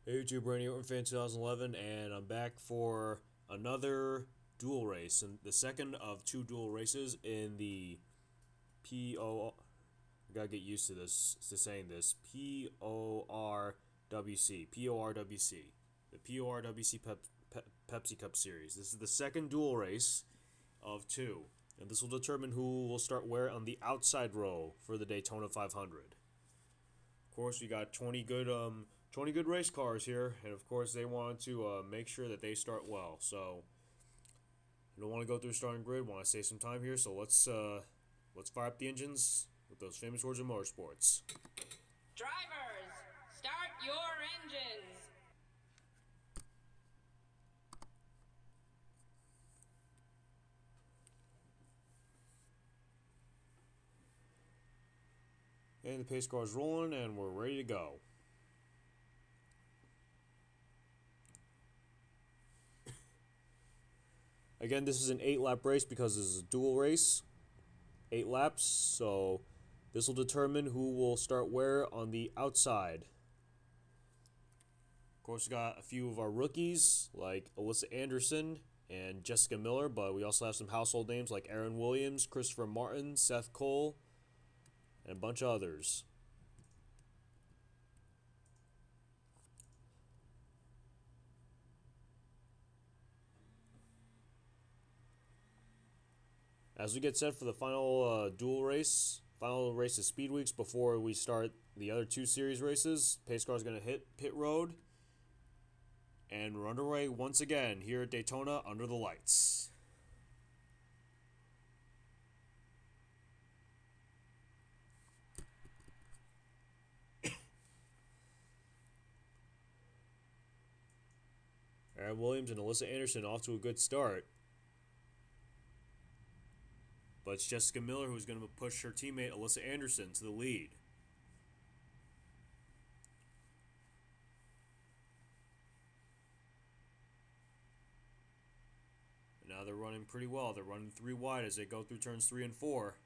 Hey YouTube, Randy from Fan 2011, and I'm back for another duel race, and the second of two duel races in the I gotta get used to saying this, PORWC, the PORWC Pepsi Cup Series. This is the second duel race of two, and this will determine who will start where on the outside row for the Daytona 500. Of course, we got 20 good race cars here, and of course they want to make sure that they start well. So I don't want to go through the starting grid. Want to save some time here, so let's fire up the engines with those famous words of motorsports. Drivers, start your engines. And the pace car is rolling, and we're ready to go. Again, this is an 8-lap race because this is a dual race. 8 laps, so this will determine who will start where on the outside. Of course, we got a few of our rookies like Alyssa Anderson and Jessica Miller, but we also have some household names like Aaron Williams, Christopher Martin, Seth Cole, and a bunch of others. As we get set for the final dual race, final race of Speed Weeks before we start the other two series races, pace car is going to hit pit road, and we're underway once again here at Daytona under the lights. Aaron Williams and Alyssa Anderson off to a good start. But it's Jessica Miller who's going to push her teammate Alyssa Anderson to the lead. And now they're running pretty well. They're running 3 wide as they go through turns 3 and 4.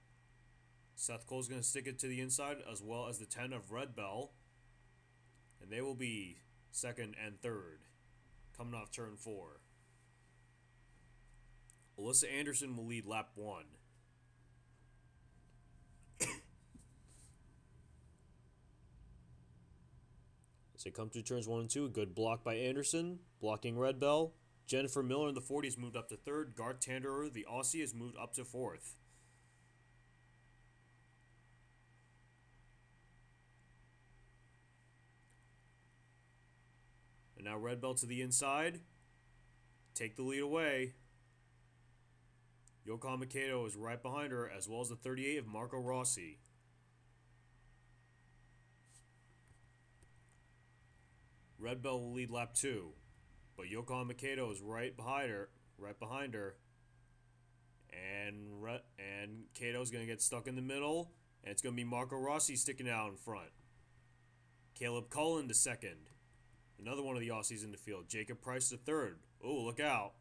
Seth Cole's going to stick it to the inside as well as the 10 of Red Bell. And they will be second and third coming off turn 4. Alyssa Anderson will lead lap 1. As they come through turns 1 and 2, a good block by Anderson, blocking Red Bell. Jennifer Miller in the 40s moved up to 3rd. Garth Tanderer, the Aussie, has moved up to 4th. And now Red Bell to the inside. Take the lead away. Yokohama Kato is right behind her, as well as the 38 of Marco Rossi. Red Bell will lead lap 2, but Yokohama Kato is right behind her, and Kato's going to get stuck in the middle, and it's going to be Marco Rossi sticking out in front. Caleb Cullen to 2nd. Another one of the Aussies in the field. Jacob Price to 3rd. Oh, look out.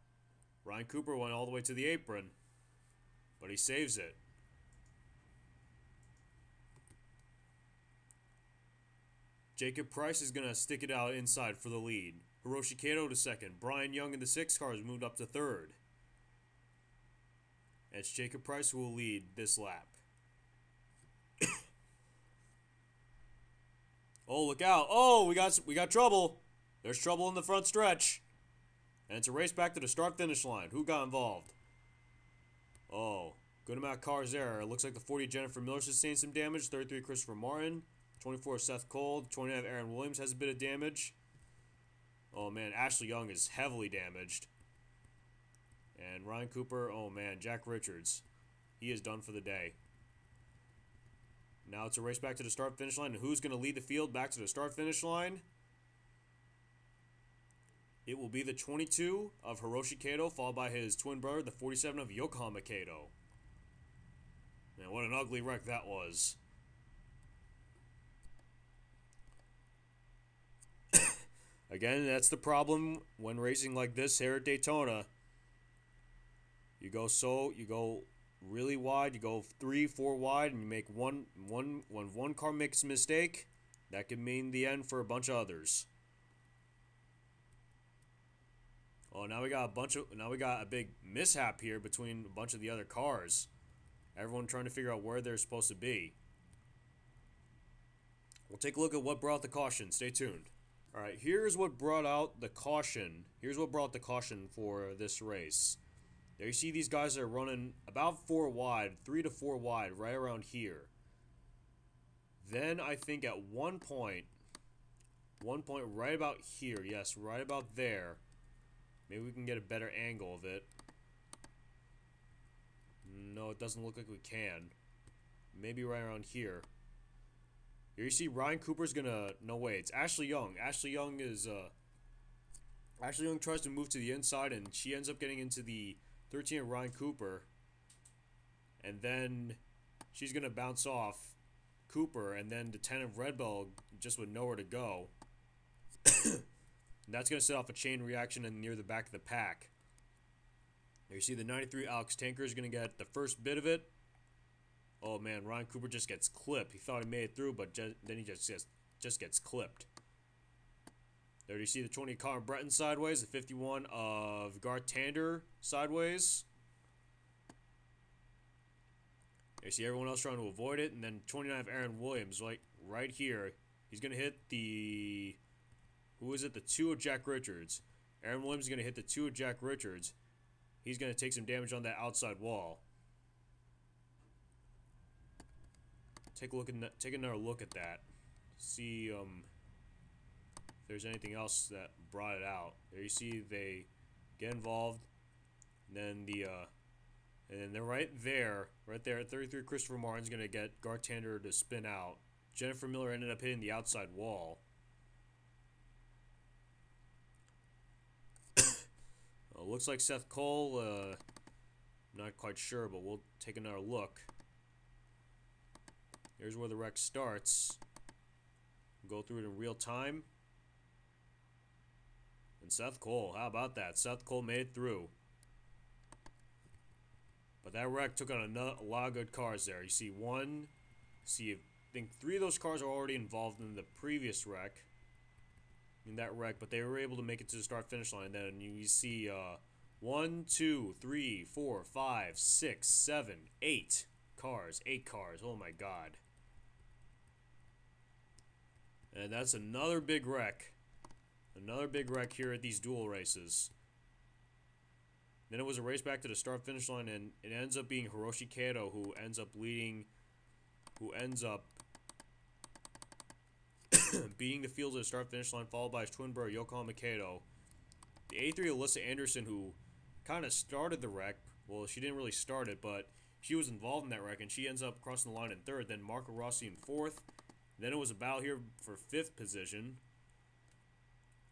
Ryan Cooper went all the way to the apron, but he saves it. Jacob Price is going to stick it out inside for the lead. Hiroshi Kato to 2nd. Brian Young in the 6 car has moved up to 3rd. And it's Jacob Price who will lead this lap. Oh, look out. Oh, we got trouble. There's trouble in the front stretch. And it's a race back to the start-finish line. Who got involved? Oh, good amount of cars there. It looks like the 40 Jennifer Miller sustained some damage. 33 Christopher Martin. 24 Seth Cole. 29 Aaron Williams has a bit of damage. Oh man, Ashley Young is heavily damaged. And Ryan Cooper, oh man, Jack Richards. He is done for the day. Now it's a race back to the start-finish line. And who's going to lead the field back to the start-finish line? It will be the 22 of Hiroshi Kato, followed by his twin brother, the 47 of Yokohama Kato. Man, what an ugly wreck that was. Again, that's the problem when racing like this here at Daytona. You go really wide, you go 3, 4 wide, and you make when one car makes a mistake, that could mean the end for a bunch of others. Oh, now we got a big mishap here between a bunch of the other cars. Everyone trying to figure out where they're supposed to be. We'll take a look at what brought the caution. Stay tuned. Alright, here's what brought out the caution. Here's what brought the caution for this race. There you see these guys are running about 4 wide, 3 to 4 wide, right around here. Then I think at one point right about here, yes, right about there. Maybe we can get a better angle of it. No, it doesn't look like we can. Maybe right around here. Here you see Ryan Cooper's gonna... No way, it's Ashley Young. Ashley Young tries to move to the inside and she ends up getting into the 13 of Ryan Cooper. And then she's gonna bounce off Cooper, and then the 10 of Red Bull just with nowhere to go. And that's gonna set off a chain reaction in near the back of the pack. There you see the 93 Alex Tanker is gonna get the first bit of it. Oh man, Ryan Cooper just gets clipped. He thought he made it through, but then he just gets clipped. There you see the 20 of Connor Breton sideways, the 51 of Garth Tander sideways. There you see everyone else trying to avoid it, and then 29 of Aaron Williams, like right here. He's gonna hit the... Who is it? The 2 of Jack Richards. Aaron Williams is gonna hit the 2 of Jack Richards. He's gonna take some damage on that outside wall. Take another look at that. See if there's anything else that brought it out. There you see they get involved. And then and then they're right there at 33. Christopher Martin's gonna get Garth Tander to spin out. Jennifer Miller ended up hitting the outside wall. Looks like Seth Cole. Not quite sure, but we'll take another look. Here's where the wreck starts. We'll go through it in real time. And Seth Cole, how about that? Seth Cole made it through. But that wreck took on a lot of good cars there. You see I think 3 of those cars are already involved in the previous wreck. In that wreck, but they were able to make it to the start-finish line. Then you see 1, 2, 3, 4, 5, 6, 7, 8 cars. 8 cars. Oh my god. And that's another big wreck. Another big wreck here at these dual races. Then it was a race back to the start-finish line, and it ends up being Hiroshi Kato who ends up leading, beating the field at the start-finish line, followed by his twin brother Yokohama Kato. The 83 Alyssa Anderson, who kind of started the wreck. Well, she didn't really start it, but she was involved in that wreck, and she ends up crossing the line in 3rd. Then Marco Rossi in 4th. Then it was a battle here for 5th position.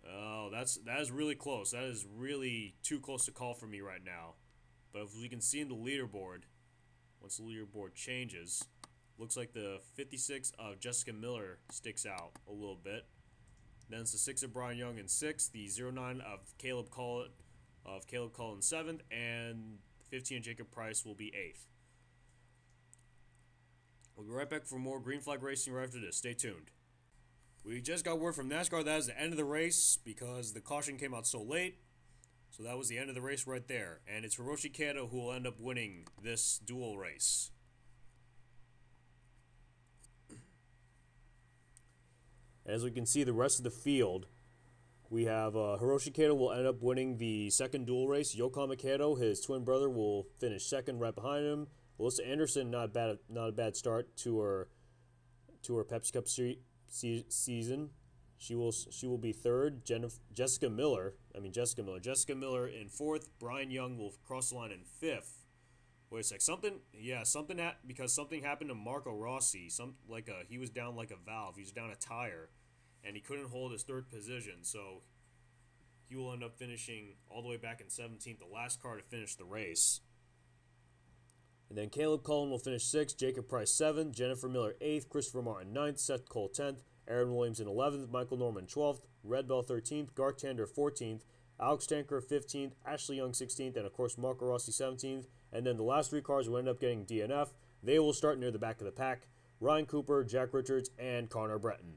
Oh, that is really close. That is really too close to call for me right now. But if we can see in the leaderboard, once the leaderboard changes, looks like the 56 of Jessica Miller sticks out a little bit. Then it's the 6 of Brian Young in 6th, the 09 of Caleb Cullen in 7th, and 15 of Jacob Price will be 8th. We'll be right back for more green flag racing right after this. Stay tuned. We just got word from NASCAR that is the end of the race because the caution came out so late. So that was the end of the race right there. And it's Hiroshi Kato who will end up winning this dual race. As we can see, the rest of the field, we have Hiroshi Kato will end up winning the second dual race. Yokohama Kato, his twin brother, will finish 2nd right behind him. Alyssa Anderson, not a bad start to her Pepsi Cup season. She will be 3rd. Jessica Miller in 4th. Brian Young will cross the line in 5th. Wait a sec. Because something happened to Marco Rossi. He was down like a valve. He was down a tire, and he couldn't hold his 3rd position. So he will end up finishing all the way back in 17th, the last car to finish the race. And then Caleb Cullen will finish 6th, Jacob Price 7th, Jennifer Miller 8th, Christopher Martin 9th, Seth Cole 10th, Aaron Williams in 11th, Michael Norman 12th, Red Bell 13th, Garth Tander 14th, Alex Tanker 15th, Ashley Young 16th, and of course Marco Rossi 17th. And then the last 3 cars will end up getting DNF. They will start near the back of the pack. Ryan Cooper, Jack Richards, and Connor Breton.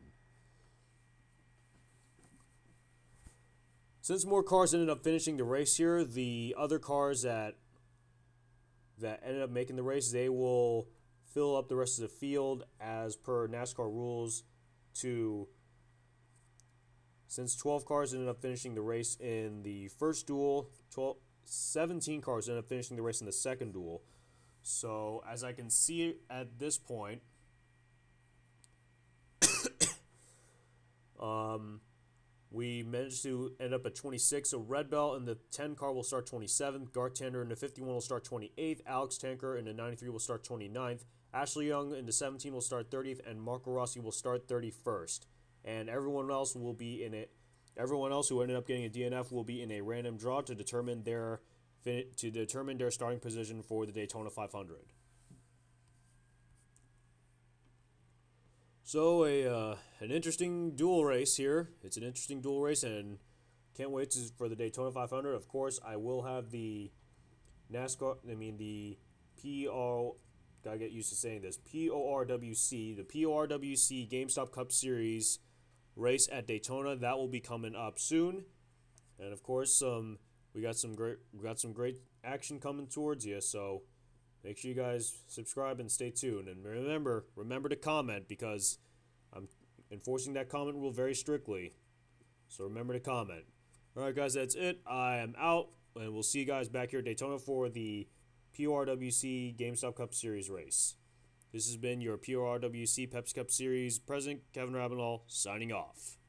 Since more cars ended up finishing the race here, the other cars that ended up making the race, they will fill up the rest of the field as per NASCAR rules. Since 12 cars ended up finishing the race in the first duel, 17 cars ended up finishing the race in the second duel. So as I can see at this point, we managed to end up at 26. So Red Bell in the 10 car will start 27th. Garth Tander in the 51 will start 28th. Alex Tanker in the 93 will start 29th. Ashley Young in the 17 will start 30th. And Marco Rossi will start 31st. And everyone else will be in it. Everyone else who ended up getting a DNF will be in a random draw to determine their starting position for the Daytona 500. So an interesting dual race here. It's an interesting dual race, and can't wait for the Daytona 500. Of course, I will have the the gotta get used to saying this, PORWC, the PORWC GameStop Cup Series race at Daytona. That will be coming up soon, and of course, we got some great action coming towards you. So make sure you guys subscribe and stay tuned. And remember to comment, because I'm enforcing that comment rule very strictly. So remember to comment. Alright guys, that's it. I am out, and we'll see you guys back here at Daytona for the PORWC GameStop Cup Series race. This has been your PORWC Pepsi Cup Series President Kevin Ravenel signing off.